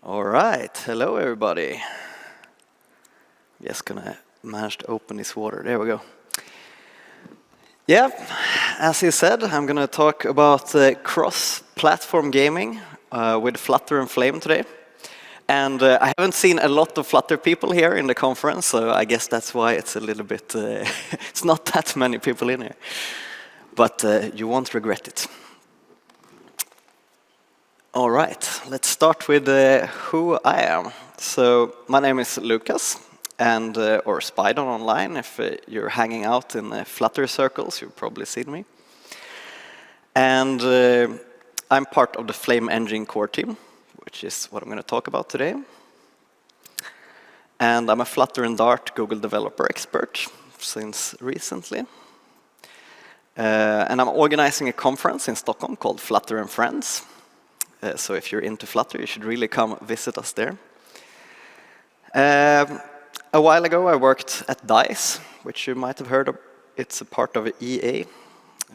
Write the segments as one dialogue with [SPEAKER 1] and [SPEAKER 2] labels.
[SPEAKER 1] All right, hello everybody. Just gonna manage to open this water. There we go. Yeah, as he said, I'm gonna talk about cross-platform gaming with Flutter and Flame today. And I haven't seen a lot of Flutter people here in the conference, so I guess that's why it's a little bit, it's not that many people in here. But you won't regret it. All right, let's start with who I am. So my name is Lukas, and or Spidon online. If you're hanging out in Flutter circles, you've probably seen me. And I'm part of the Flame engine core team, which is what I'm going to talk about today. And I'm a Flutter and Dart Google developer expert since recently. And I'm organizing a conference in Stockholm called Flutter and Friends. So if you're into Flutter, you should really come visit us there. A while ago, I worked at DICE, which you might have heard of. It's a part of EA.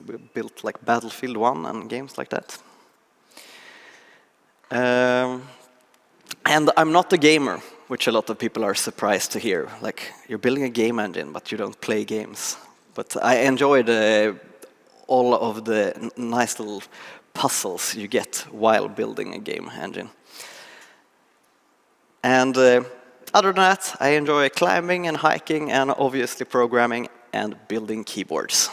[SPEAKER 1] We built like Battlefield 1 and games like that. And I'm not a gamer, which a lot of people are surprised to hear. Like, you're building a game engine, but you don't play games. But I enjoyed all of the nice little puzzles you get while building a game engine. And other than that, I enjoy climbing and hiking and obviously programming and building keyboards.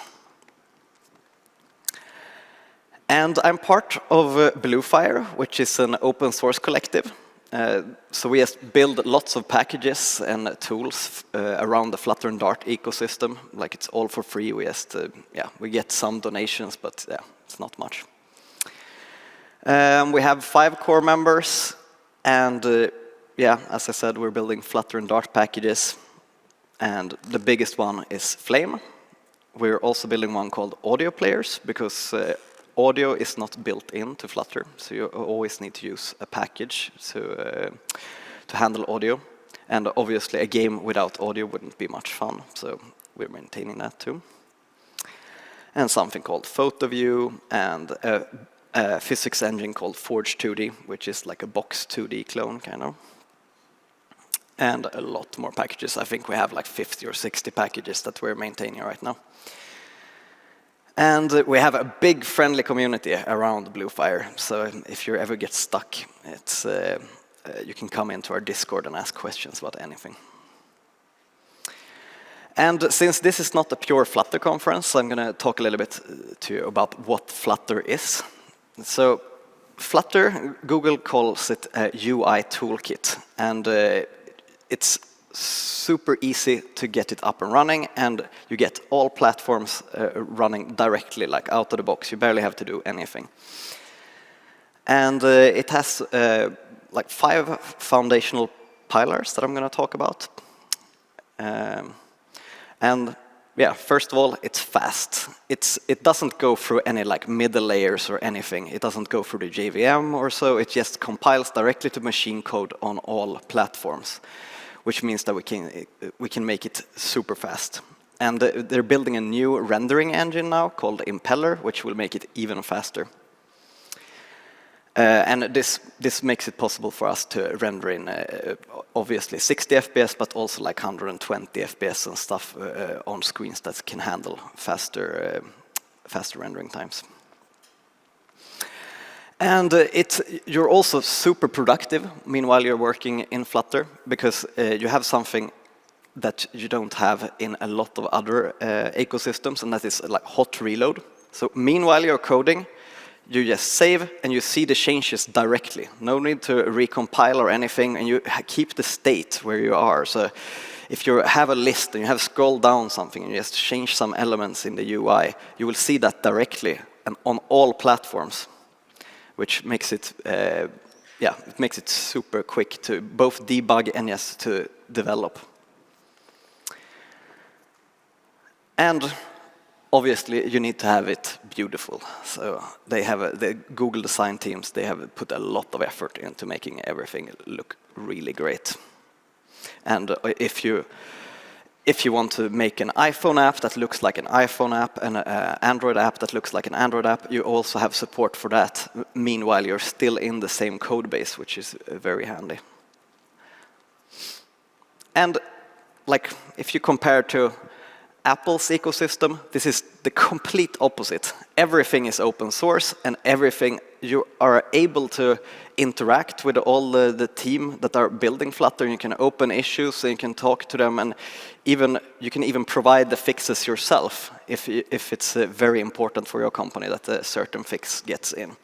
[SPEAKER 1] And I'm part of Bluefire, which is an open source collective. So we just build lots of packages and tools around the Flutter and Dart ecosystem. Like, it's all for free. We just, we get some donations, but yeah, it's not much. We have 5 core members, and as I said, we're building Flutter and Dart packages, and the biggest one is Flame. We're also building one called Audio Players, because audio is not built into Flutter, so you always need to use a package to handle audio. And obviously, a game without audio wouldn't be much fun, so we're maintaining that too. And something called Photo View, and a physics engine called Forge 2D, which is like a box 2D clone, kind of. And a lot more packages. I think we have like 50 or 60 packages that we're maintaining right now. And we have a big friendly community around Bluefire. So if you ever get stuck, it's you can come into our Discord and ask questions about anything. And since this is not a pure Flutter conference, I'm going to talk a little bit to you about what Flutter is. So Flutter, Google calls it a UI toolkit, and it's super easy to get it up and running, and you get all platforms running directly, like out of the box. You barely have to do anything. And it has like 5 foundational pillars that I'm going to talk about. And yeah, first of all, it's fast. It doesn't go through any like middle layers or anything. It doesn't go through the JVM or so. It just compiles directly to machine code on all platforms, which means that we can make it super fast. And they're building a new rendering engine now called Impeller, which will make it even faster. And this makes it possible for us to render in obviously 60 FPS, but also like 120 FPS and stuff on screens that can handle faster rendering times. And you're also super productive meanwhile you're working in Flutter, because you have something that you don't have in a lot of other ecosystems, and that is like hot reload. So meanwhile you're coding, you just save and you see the changes directly. No need to recompile or anything, and you keep the state where you are. So if you have a list and you have scrolled down something and you just change some elements in the UI, you will see that directly and on all platforms, which makes it, it makes it super quick to both debug and just to develop. And obviously, you need to have it beautiful. So they have the Google design teams. They have put a lot of effort into making everything look really great. And if you if you want to make an iPhone app that looks like an iPhone app and an Android app that looks like an Android app, you also have support for that. Meanwhile, you're still in the same code base, which is very handy. And like, if you compare to Apple's ecosystem, this is the complete opposite. Everything is open source, and everything you are able to interact with all the team that are building Flutter. You can open issues, and you can talk to them, and you can even provide the fixes yourself if it's very important for your company that a certain fix gets in.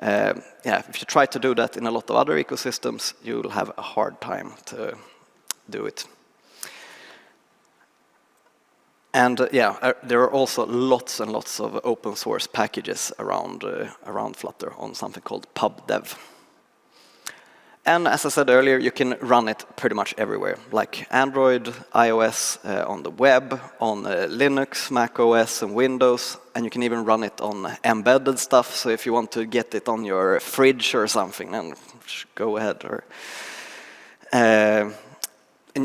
[SPEAKER 1] If you try to do that in a lot of other ecosystems, you will have a hard time to do it. And there are also lots and lots of open source packages around Flutter on something called mdevcamp. And as I said earlier, you can run it pretty much everywhere, like Android, iOS, on the web, on Linux, Mac OS, and Windows, and you can even run it on embedded stuff. So if you want to get it on your fridge or something, then go ahead,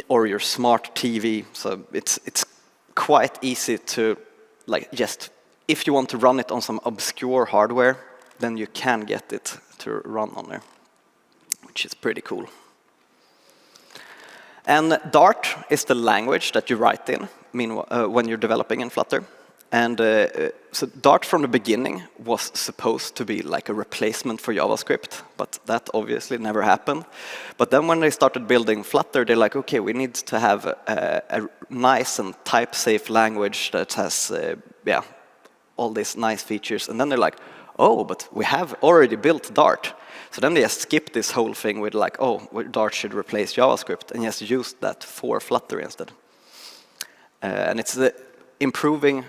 [SPEAKER 1] or your smart TV. So it's quite easy to, like, just if you want to run it on some obscure hardware, then you can get it to run on there, which is pretty cool. And Dart is the language that you write in when you're developing in Flutter. And so Dart from the beginning was supposed to be like a replacement for JavaScript, but that obviously never happened. But then when they started building Flutter, they're like, okay, we need to have a nice and type-safe language that has all these nice features. And then they're like, oh, but we have already built Dart. So then they just skipped this whole thing with like, oh, Dart should replace JavaScript, and just used that for Flutter instead. And it's improving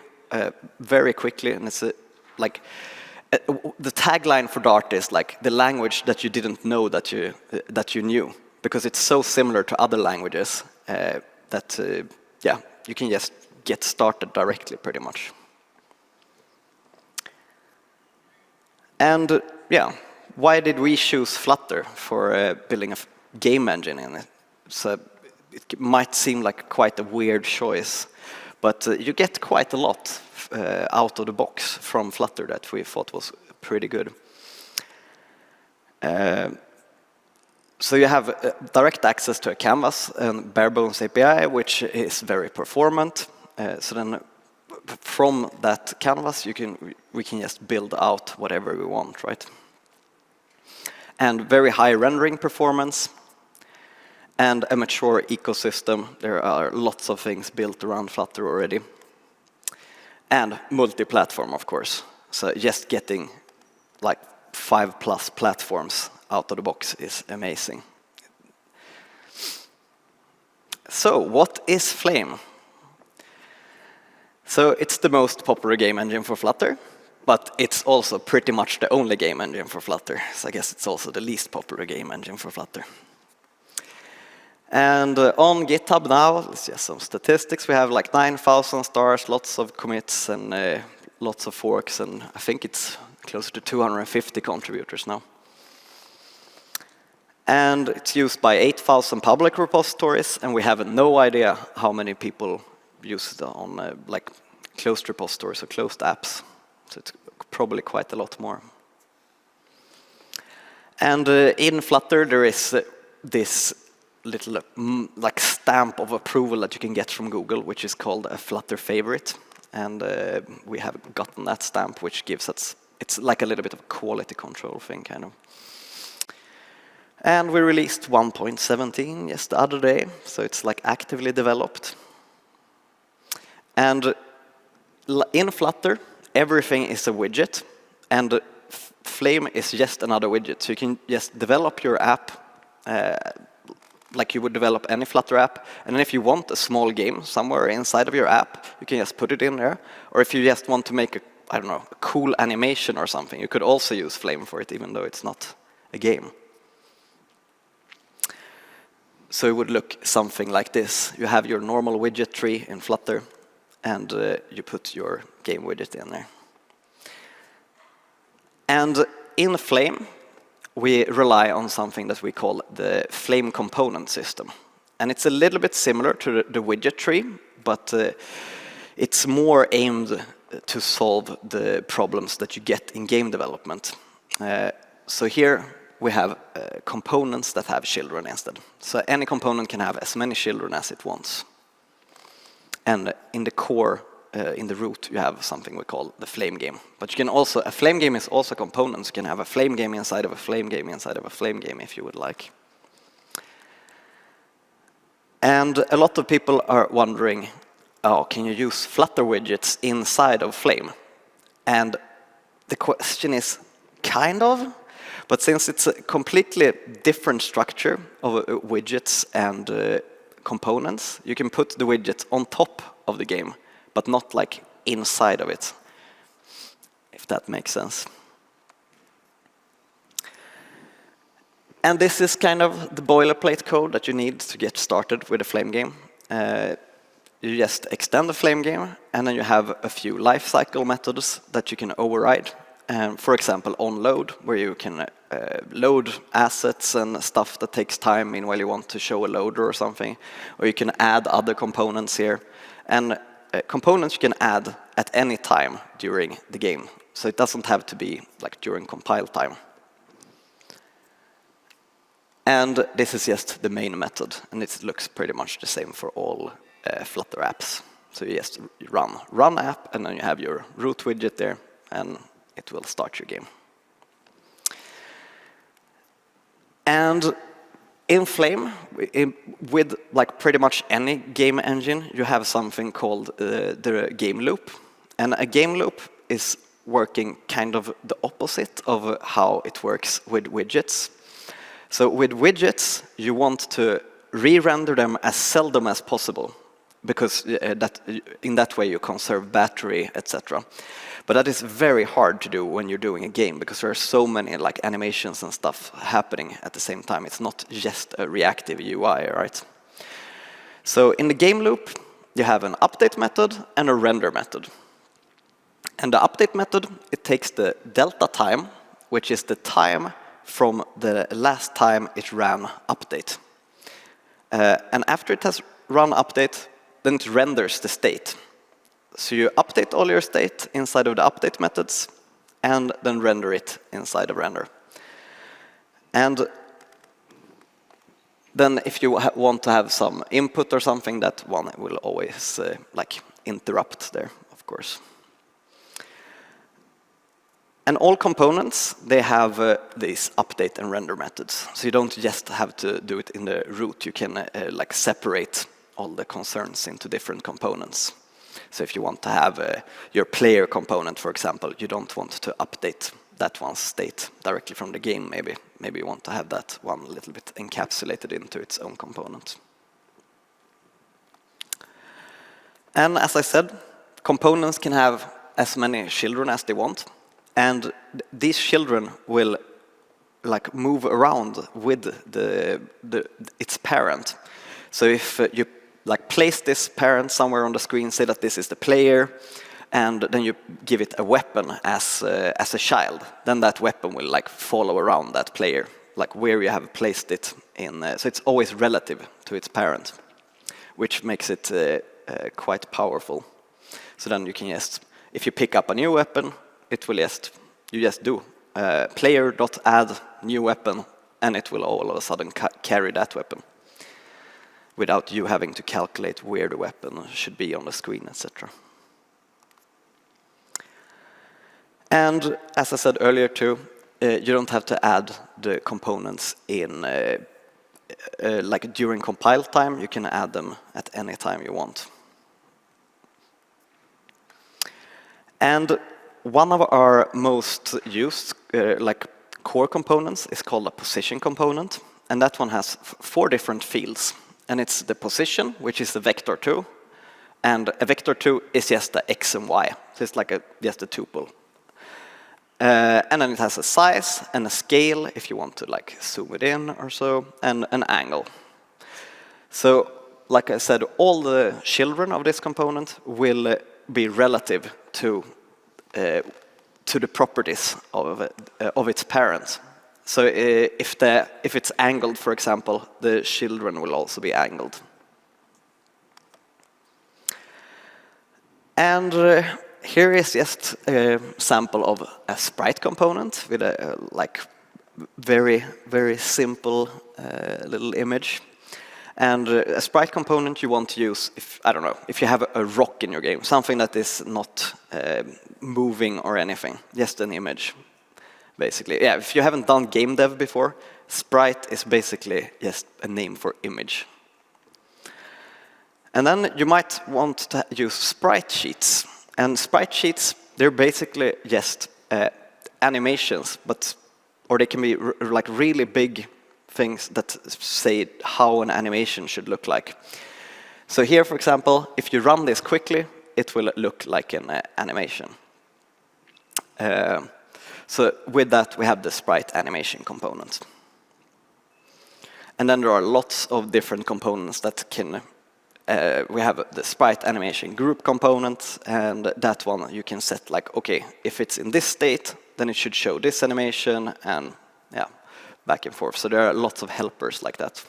[SPEAKER 1] very quickly, and it's the tagline for Dart is like the language that you didn't know that you knew, because it's so similar to other languages that you can just get started directly pretty much. And why did we choose Flutter for building a game engine in it? So it might seem like quite a weird choice, but you get quite a lot out of the box from Flutter that we thought was pretty good. So you have direct access to a canvas and bare bones API, which is very performant. So then from that canvas, we can just build out whatever we want, right? And very high rendering performance, and a mature ecosystem. There are lots of things built around Flutter already. And multi-platform, of course. So just getting like 5+ platforms out of the box is amazing. So what is Flame? So it's the most popular game engine for Flutter, but it's also pretty much the only game engine for Flutter. So I guess it's also the least popular game engine for Flutter. And on GitHub now, let's just some statistics. We have like 9,000 stars, lots of commits, and lots of forks, and I think it's closer to 250 contributors now. And it's used by 8,000 public repositories, and we have no idea how many people use it on like closed repositories or closed apps. So it's probably quite a lot more. And in Flutter, there is this little like stamp of approval that you can get from Google, which is called a Flutter favorite. And we have gotten that stamp, which gives us, it's like a little bit of a quality control thing, kind of. And we released 1.17 just the other day, so it's like actively developed. And in Flutter, everything is a widget, and Flame is just another widget. So you can just develop your app like you would develop any Flutter app. And then if you want a small game somewhere inside of your app, you can just put it in there. Or if you just want to make a cool animation or something, you could also use Flame for it, even though it's not a game. So it would look something like this. You have your normal widget tree in Flutter, and you put your game widget in there. And in Flame, we rely on something that we call the Flame component system. And it's a little bit similar to the widget tree, but it's more aimed to solve the problems that you get in game development. So here we have components that have children instead. So any component can have as many children as it wants. And in the core, in the root, you have something we call the flame game. But you can also, a flame game is also components. You can have a flame game inside of a flame game inside of a flame game if you would like. And a lot of people are wondering, oh, can you use Flutter widgets inside of Flame? And the question is, kind of. But since it's a completely different structure of widgets and components, you can put the widgets on top of the game, but not like inside of it, if that makes sense. And this is kind of the boilerplate code that you need to get started with a Flame game. You just extend the Flame game, and then you have a few lifecycle methods that you can override. For example, onload, where you can load assets and stuff that takes time meanwhile you want to show a loader or something. Or you can add other components here. And components you can add at any time during the game. So it doesn't have to be like during compile time. And this is just the main method, and it looks pretty much the same for all Flutter apps. So you just run app, and then you have your root widget there, and it will start your game. And in Flame, with like pretty much any game engine, you have something called the game loop. And a game loop is working kind of the opposite of how it works with widgets. So with widgets, you want to re-render them as seldom as possible, because in that way you conserve battery, etc. But that is very hard to do when you're doing a game, because there are so many like animations and stuff happening at the same time. It's not just a reactive UI, right? So in the game loop, you have an update method and a render method. And the update method, it takes the delta time, which is the time from the last time it ran update. And after it has run update, then it renders the state. So you update all your state inside of the update methods, and then render it inside of render. And then if you want to have some input or something, that one will always like interrupt there, of course. And all components, they have these update and render methods. So you don't just have to do it in the root. You can like separate all the concerns into different components. So if you want to have your player component, for example, you don't want to update that one's state directly from the game, maybe. Maybe you want to have that one a little bit encapsulated into its own component. And as I said, components can have as many children as they want. And these children will like move around with its parent. So if you like place this parent somewhere on the screen, say that this is the player, and then you give it a weapon as a child, then that weapon will like follow around that player, like where you have placed it in. So it's always relative to its parent, which makes it quite powerful. So then you can just, if you pick up a new weapon, it will you just do player.add new weapon, and it will all of a sudden carry that weapon without you having to calculate where the weapon should be on the screen, etc. And as I said earlier too, you don't have to add the components in like during compile time. You can add them at any time you want. And one of our most used like core components is called a position component, and that one has 4 different fields. And it's the position, which is the vector2, and a vector2 is just the x and y, so it's like just a tuple. And then it has a size and a scale, if you want to like zoom it in or so, and an angle. So, like I said, all the children of this component will be relative to the properties of its parents. So if it's angled, for example, the children will also be angled. And here is just a sample of a sprite component with a like very, very simple little image. And a sprite component you want to use if, I don't know, if you have a rock in your game, something that is not moving or anything, just an image, basically. Yeah, if you haven't done game dev before, sprite is basically just a name for image. And then you might want to use sprite sheets. And sprite sheets, they're basically just animations, or they can be like really big things that say how an animation should look like. So here, for example, if you run this quickly, it will look like an animation. So with that, we have the sprite animation component. And then there are lots of different components that can, we have the sprite animation group component, and that one you can set like, okay, if it's in this state, then it should show this animation, and yeah, back and forth. So there are lots of helpers like that.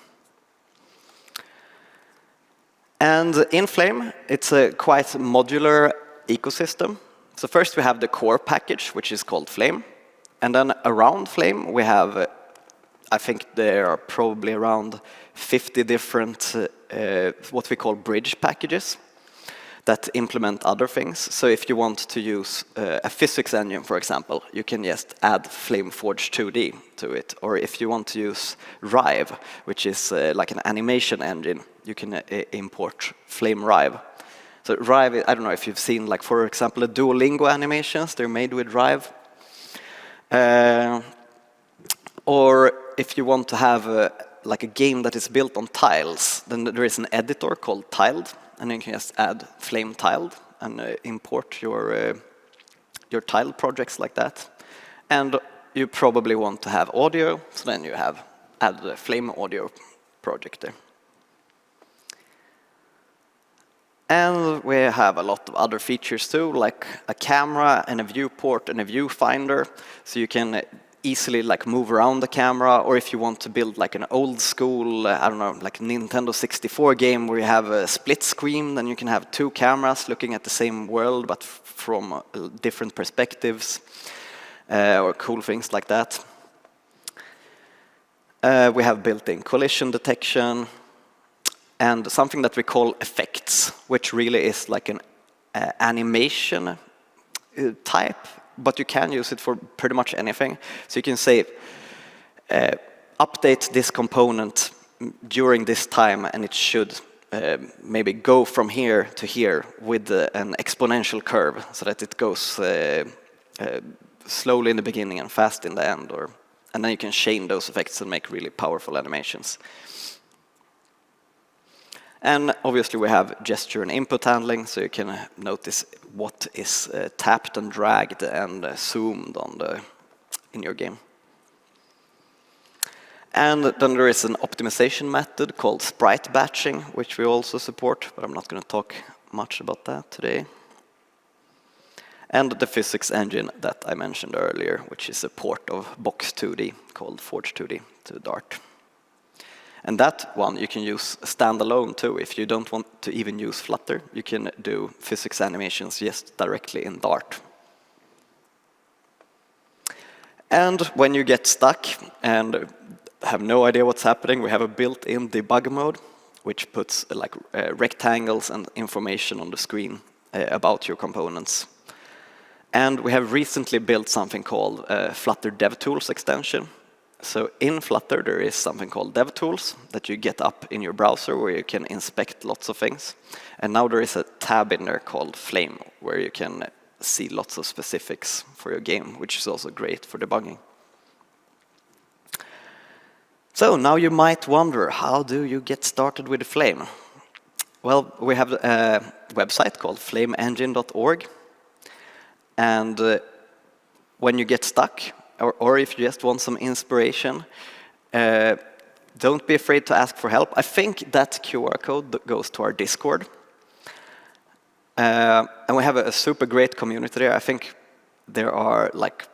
[SPEAKER 1] And in Flame, it's a quite modular ecosystem. So first we have the core package, which is called Flame. And then around Flame, we have, I think there are probably around 50 different what we call bridge packages that implement other things. So if you want to use a physics engine, for example, you can just add FlameForge 2D to it. Or if you want to use Rive, which is like an animation engine, you can import Flame Rive. So Rive, I don't know if you've seen, like, for example, the Duolingo animations, they're made with Rive. Or if you want to have like a game that is built on tiles, then there is an editor called Tiled, and you can just add Flame Tiled and import your tile projects like that. And you probably want to have audio, so then you add the Flame audio project there. And we have a lot of other features too, like a camera and a viewport and a viewfinder, so you can easily like move around the camera, or if you want to build like an old school, I don't know, like Nintendo 64 game where you have a split screen, then you can have two cameras looking at the same world but from different perspectives, or cool things like that. We have built-in collision detection, and something that we call effects, which really is like an animation type, but you can use it for pretty much anything. So you can say, update this component during this time, and it should maybe go from here to here with an exponential curve, so that it goes slowly in the beginning and fast in the end. And then you can chain those effects and make really powerful animations. And obviously we have gesture and input handling, so you can notice what is tapped and dragged and zoomed on in your game. And then there is an optimization method called sprite batching, which we also support, but I'm not going to talk much about that today. And the physics engine that I mentioned earlier, which is a port of Box 2D called Forge 2D to Dart. And that one you can use standalone too. If you don't want to even use Flutter, you can do physics animations just directly in Dart. And when you get stuck and have no idea what's happening, we have a built-in debug mode, which puts like rectangles and information on the screen about your components. And we have recently built something called Flutter DevTools extension. So in Flutter, there is something called DevTools that you get up in your browser where you can inspect lots of things. And now there is a tab in there called Flame where you can see lots of specifics for your game, which is also great for debugging. So now you might wonder, how do you get started with Flame? Well, we have a website called flameengine.org. And when you get stuck, or if you just want some inspiration, don't be afraid to ask for help. I think that QR code goes to our Discord. And we have a super great community there. I think there are like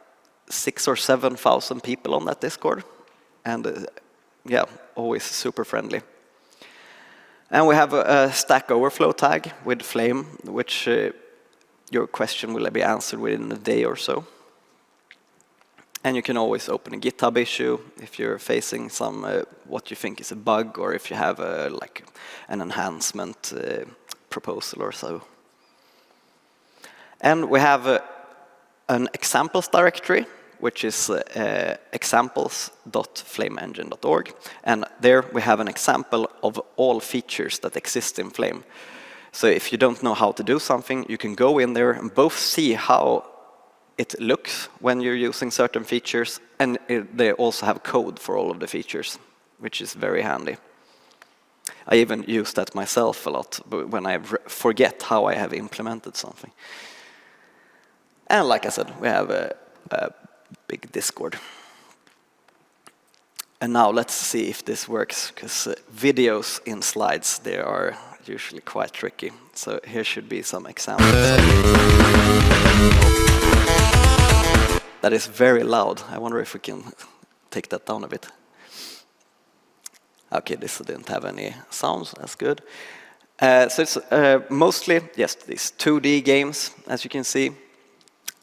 [SPEAKER 1] 6,000 or 7,000 people on that Discord, and yeah, always super friendly. And we have a Stack Overflow tag with Flame, which your question will be answered within a day or so. And you can always open a GitHub issue if you're facing some what you think is a bug, or if you have like an enhancement proposal or so. And we have an examples directory, which is examples.flameengine.org. And there we have an example of all features that exist in Flame. So if you don't know how to do something, you can go in there and both see how it looks when you're using certain features, and they also have code for all of the features, which is very handy. I even use that myself a lot when I forget how I have implemented something. And like I said, we have a big Discord. And now let's see if this works, because videos in slides, they are usually quite tricky. So here should be some examples. That is very loud. I wonder if we can take that down a bit. Okay, this didn't have any sounds. That's good. So it's mostly, yes, these 2D games, as you can see.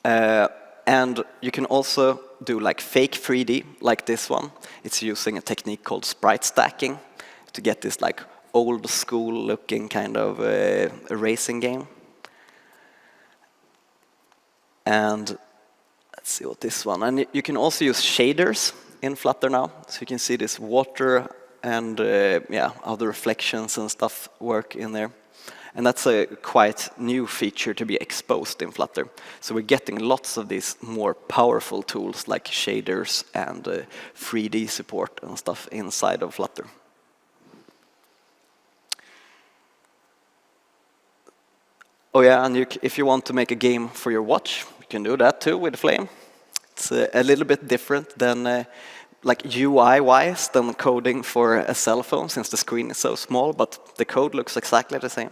[SPEAKER 1] And you can also do like fake 3D, like this one. It's using a technique called sprite stacking to get this like old school looking kind of a racing game. And let's see what this one. And you can also use shaders in Flutter now. So you can see this water and yeah, other reflections and stuff work in there. And that's a quite new feature to be exposed in Flutter. So we're getting lots of these more powerful tools like shaders and 3D support and stuff inside of Flutter. Oh yeah, and if you want to make a game for your watch, you can do that too with Flame. It's a little bit different than like UI-wise than coding for a cell phone, since the screen is so small, but the code looks exactly the same.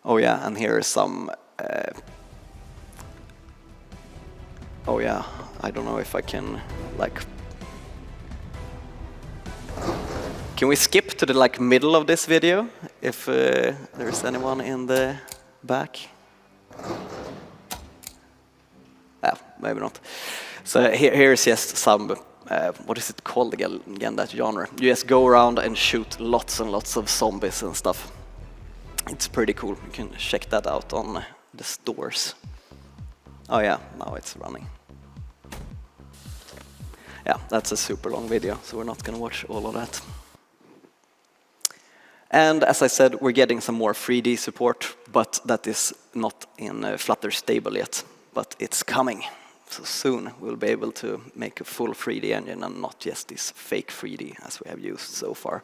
[SPEAKER 1] Oh yeah, and here is some, oh yeah, I don't know if I can, like, can we skip to the like middle of this video, if there's anyone in the back? Yeah, maybe not. So here's just some, what is it called again, that genre? You just go around and shoot lots and lots of zombies and stuff. It's pretty cool. You can check that out on the stores. Oh yeah, now it's running. Yeah, that's a super long video, so we're not going to watch all of that. And as I said, we're getting some more 3D support, but that is not in Flutter stable yet, but it's coming. So soon we'll be able to make a full 3D engine and not just this fake 3D as we have used so far.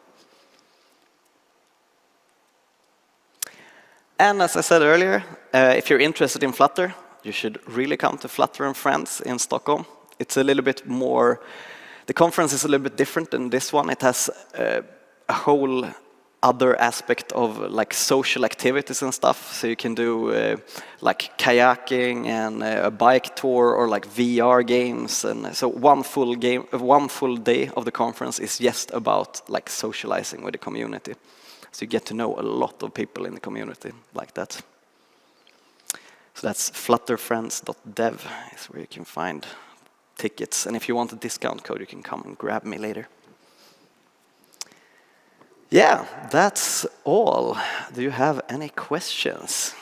[SPEAKER 1] And as I said earlier, if you're interested in Flutter, you should really come to Flutter and Friends in Stockholm. It's a little bit more, the conference is a little bit different than this one. It has a whole other aspect of like social activities and stuff. So you can do like kayaking and a bike tour or like VR games. And so one full day of the conference is just about like socializing with the community. So you get to know a lot of people in the community like that. So that's flutterfriends.dev is where you can find tickets. And if you want a discount code, you can come and grab me later. Yeah, that's all. Do you have any questions?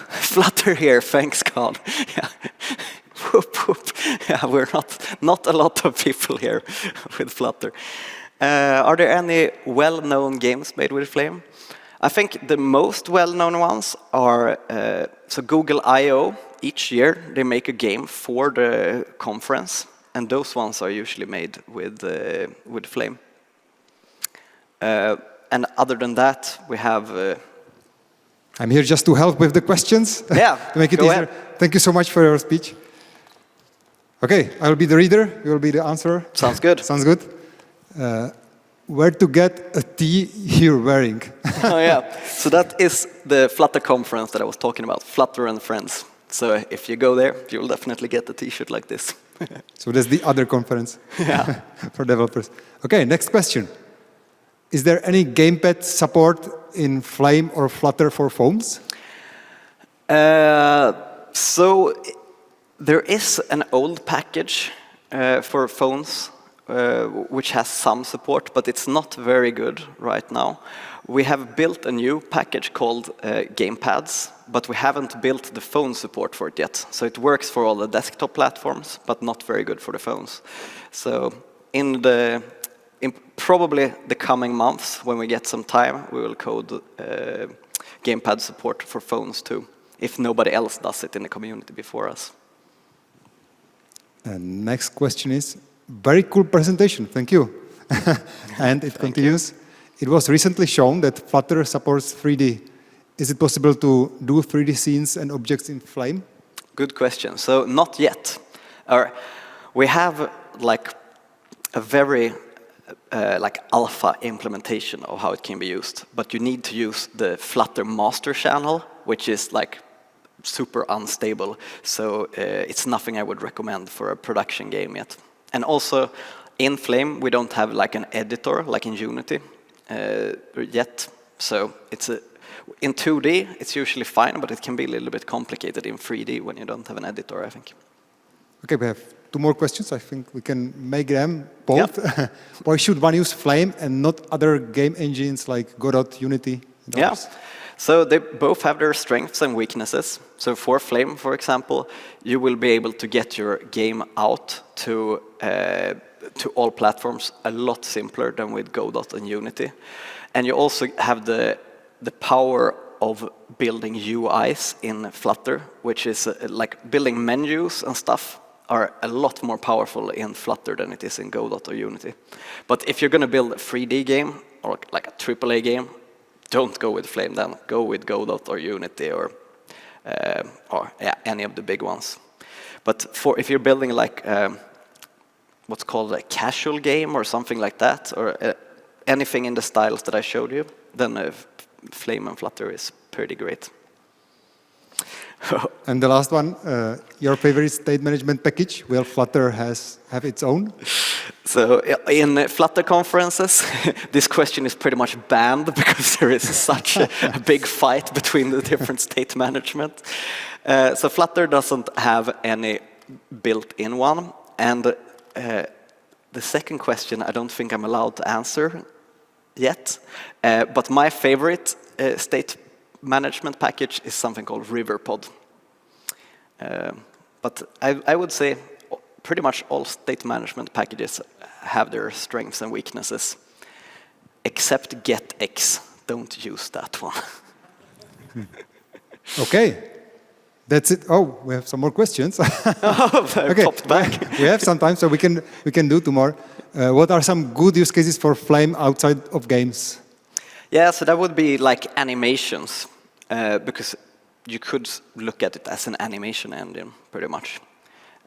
[SPEAKER 1] Flutter here, thanks God. Yeah. Whoop, whoop. Yeah, we're not a lot of people here with Flutter. Are there any well-known games made with Flame? I think the most well-known ones are so Google I/O. Each year they make a game for the conference, and those ones are usually made with Flame. And other than that, we have.
[SPEAKER 2] I'm here just to help with the questions.
[SPEAKER 1] Yeah,
[SPEAKER 2] to make it
[SPEAKER 1] go
[SPEAKER 2] easier.
[SPEAKER 1] ahead.
[SPEAKER 2] Thank you so much for your speech. Okay, I will be the reader. You will be the answerer.
[SPEAKER 1] Sounds good.
[SPEAKER 2] Sounds good. Where to get a tee you're wearing?
[SPEAKER 1] Oh yeah, so that is the Flutter conference that I was talking about, Flutter and Friends. So if you go there, you will definitely get a t-shirt like this.
[SPEAKER 2] So that's the other conference for developers. Okay, next question. Is there any gamepad support in Flame or Flutter for phones?
[SPEAKER 1] So there is an old package for phones which has some support, but it's not very good right now. We have built a new package called Gamepads, but we haven't built the phone support for it yet. So it works for all the desktop platforms, but not very good for the phones. So in probably the coming months, when we get some time, we will code Gamepad support for phones too, if nobody else does it in the community before us.
[SPEAKER 2] And next question is, very cool presentation, thank you. And it continues. It was recently shown that Flutter supports 3D. Is it possible to do 3D scenes and objects in Flame?
[SPEAKER 1] Good question. So not yet. We have like a very alpha implementation of how it can be used, but you need to use the Flutter master channel, which is like super unstable. So it's nothing I would recommend for a production game yet. And also in Flame, we don't have like an editor like in Unity yet. So it's in 2D, it's usually fine, but it can be a little bit complicated in 3D when you don't have an editor, I think.
[SPEAKER 2] Okay, we have 2 more questions. I think we can make them both.
[SPEAKER 1] Yep.
[SPEAKER 2] Why should one use Flame and not other game engines like Godot, Unity, and others?
[SPEAKER 1] Yeah. So they both have their strengths and weaknesses. So for Flame, for example, you will be able to get your game out to all platforms a lot simpler than with Godot and Unity. And you also have the power of building UIs in Flutter, which is like building menus and stuff are a lot more powerful in Flutter than it is in Godot or Unity. But if you're going to build a 3D game or like a AAA game, don't go with Flame then. Go with Godot or Unity or any of the big ones. But if you're building like what's called a casual game or something like that, or anything in the styles that I showed you, then Flame and Flutter is pretty great.
[SPEAKER 2] And the last one, your favorite state management package? Will Flutter have its own?
[SPEAKER 1] So in Flutter conferences, this question is pretty much banned because there is such a big fight between the different state management. So Flutter doesn't have any built-in one. And the second question, I don't think I'm allowed to answer yet. But my favorite state management package is something called RiverPod. But I would say pretty much all state management packages have their strengths and weaknesses, except GetX. Don't use that one.
[SPEAKER 2] Okay, that's it. Oh, we have some more questions. Okay,
[SPEAKER 1] Popped back.
[SPEAKER 2] We have some time, so we can do 2 more. What are some good use cases for Flame outside of games?
[SPEAKER 1] Yeah, so that would be like animations, because you could look at it as an animation engine, pretty much.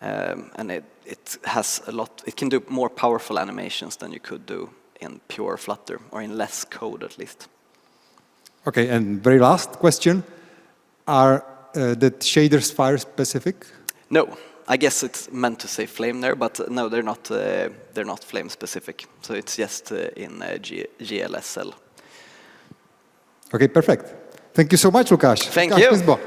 [SPEAKER 1] And it has a lot, it can do more powerful animations than you could do in pure Flutter, or in less code at least. Okay,
[SPEAKER 2] and very last question. Are the shaders fire specific?
[SPEAKER 1] No, I guess it's meant to say Flame there, but no, they're not Flame specific. So it's just in GLSL.
[SPEAKER 2] Okay, perfect. Thank you so much, Lukas.
[SPEAKER 1] Thank
[SPEAKER 2] Lukas
[SPEAKER 1] you.
[SPEAKER 2] Klingsbo.